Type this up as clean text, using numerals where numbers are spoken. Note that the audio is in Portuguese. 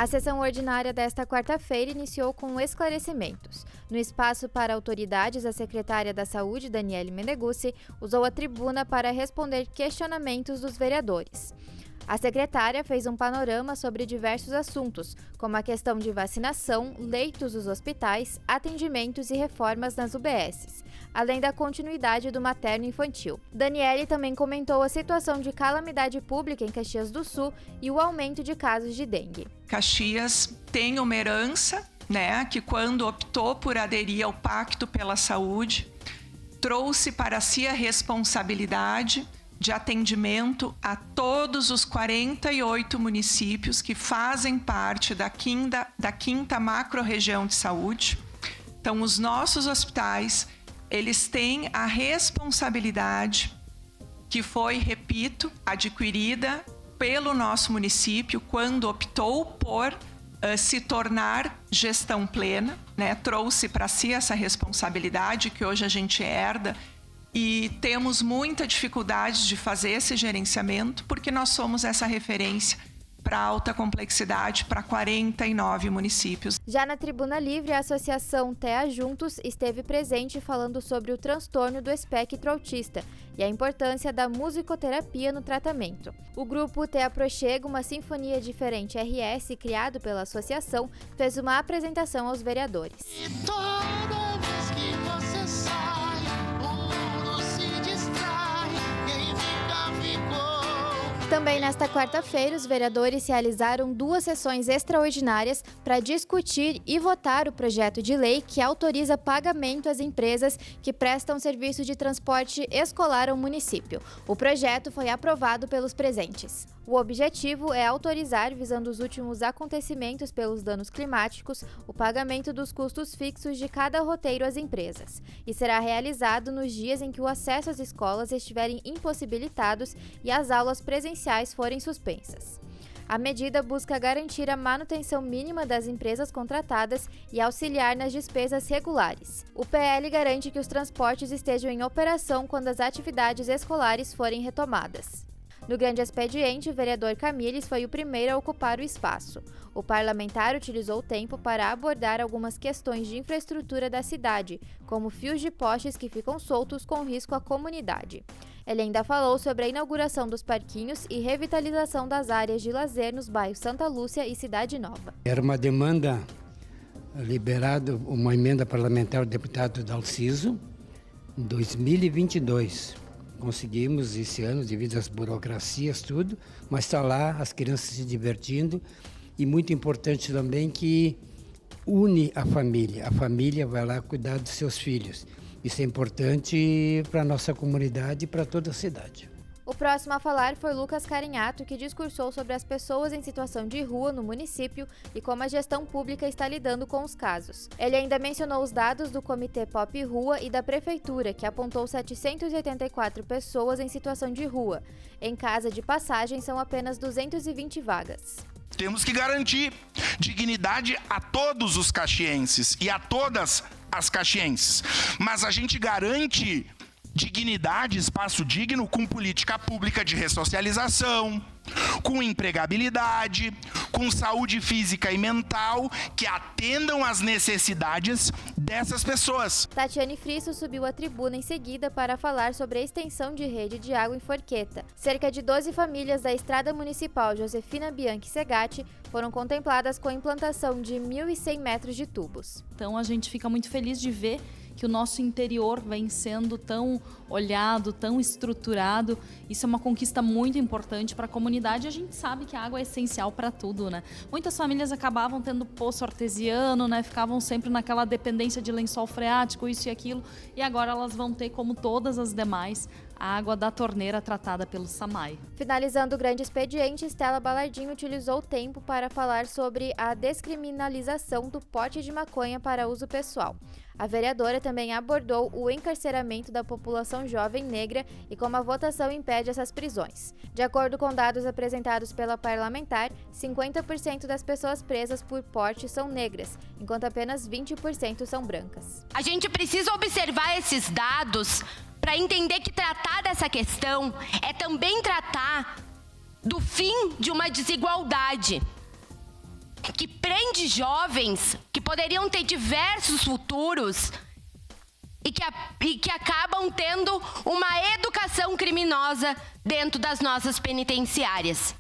A sessão ordinária desta quarta-feira iniciou com esclarecimentos. No espaço para autoridades, a secretária da Saúde, Daniele Meneguzzi, usou a tribuna para responder questionamentos dos vereadores. A secretária fez um panorama sobre diversos assuntos, como a questão de vacinação, leitos dos hospitais, atendimentos e reformas nas UBSs, além da continuidade do materno-infantil. Daniele também comentou a situação de calamidade pública em Caxias do Sul e o aumento de casos de dengue. Caxias tem uma herança, que quando optou por aderir ao Pacto pela Saúde, trouxe para si a responsabilidade de atendimento a todos os 48 municípios que fazem parte da quinta macro-região de saúde. Então, os nossos hospitais, eles têm a responsabilidade que foi, repito, adquirida pelo nosso município quando optou por se tornar gestão plena, trouxe para si essa responsabilidade que hoje a gente herda. E temos muita dificuldade de fazer esse gerenciamento porque nós somos essa referência para alta complexidade para 49 municípios. Já na Tribuna Livre, a Associação TEA Juntos esteve presente falando sobre o transtorno do espectro autista e a importância da musicoterapia no tratamento. O grupo TEA Prochega, uma sinfonia diferente RS criado pela associação, fez uma apresentação aos vereadores. E toda vez que você sai, também nesta quarta-feira, os vereadores realizaram 2 sessões extraordinárias para discutir e votar o projeto de lei que autoriza pagamento às empresas que prestam serviço de transporte escolar ao município. O projeto foi aprovado pelos presentes. O objetivo é autorizar, visando os últimos acontecimentos pelos danos climáticos, o pagamento dos custos fixos de cada roteiro às empresas, e será realizado nos dias em que o acesso às escolas estiverem impossibilitados e as aulas presenciais forem suspensas. A medida busca garantir a manutenção mínima das empresas contratadas e auxiliar nas despesas regulares. O PL garante que os transportes estejam em operação quando as atividades escolares forem retomadas. No grande expediente, o vereador Camilles foi o primeiro a ocupar o espaço. O parlamentar utilizou o tempo para abordar algumas questões de infraestrutura da cidade, como fios de postes que ficam soltos com risco à comunidade. Ele ainda falou sobre a inauguração dos parquinhos e revitalização das áreas de lazer nos bairros Santa Lúcia e Cidade Nova. Era uma demanda liberada, uma emenda parlamentar do deputado Dalciso, em 2022. Conseguimos esse ano, devido às burocracias, tudo, mas está lá, as crianças se divertindo, e muito importante também que une a família vai lá cuidar dos seus filhos. Isso é importante para a nossa comunidade e para toda a cidade. O próximo a falar foi Lucas Carinhato, que discursou sobre as pessoas em situação de rua no município e como a gestão pública está lidando com os casos. Ele ainda mencionou os dados do Comitê Pop Rua e da Prefeitura, que apontou 784 pessoas em situação de rua. Em casa de passagem, são apenas 220 vagas. Temos que garantir dignidade a todos os caxienses e a todas as caxienses. Mas a gente garante dignidade, espaço digno com política pública de ressocialização, com empregabilidade, com saúde física e mental que atendam às necessidades dessas pessoas. Tatiane Frisso subiu à tribuna em seguida para falar sobre a extensão de rede de água em Forqueta. Cerca de 12 famílias da Estrada Municipal Josefina Bianchi Segatti foram contempladas com a implantação de 1.100 metros de tubos. Então a gente fica muito feliz de ver que o nosso interior vem sendo tão olhado, tão estruturado. Isso é uma conquista muito importante para a comunidade. A gente sabe que a água é essencial para tudo, né? Muitas famílias acabavam tendo poço artesiano, né? Ficavam sempre naquela dependência de lençol freático, isso e aquilo. E agora elas vão ter, como todas as demais, a água da torneira tratada pelo SAMAI. Finalizando o grande expediente, Estela Balardinho utilizou o tempo para falar sobre a descriminalização do porte de maconha para uso pessoal. A vereadora também abordou o encarceramento da população jovem negra e como a votação impede essas prisões. De acordo com dados apresentados pela parlamentar, 50% das pessoas presas por porte são negras, enquanto apenas 20% são brancas. A gente precisa observar esses dados para entender que tratar dessa questão é também tratar do fim de uma desigualdade que prende jovens que poderiam ter diversos futuros e que acabam tendo uma educação criminosa dentro das nossas penitenciárias.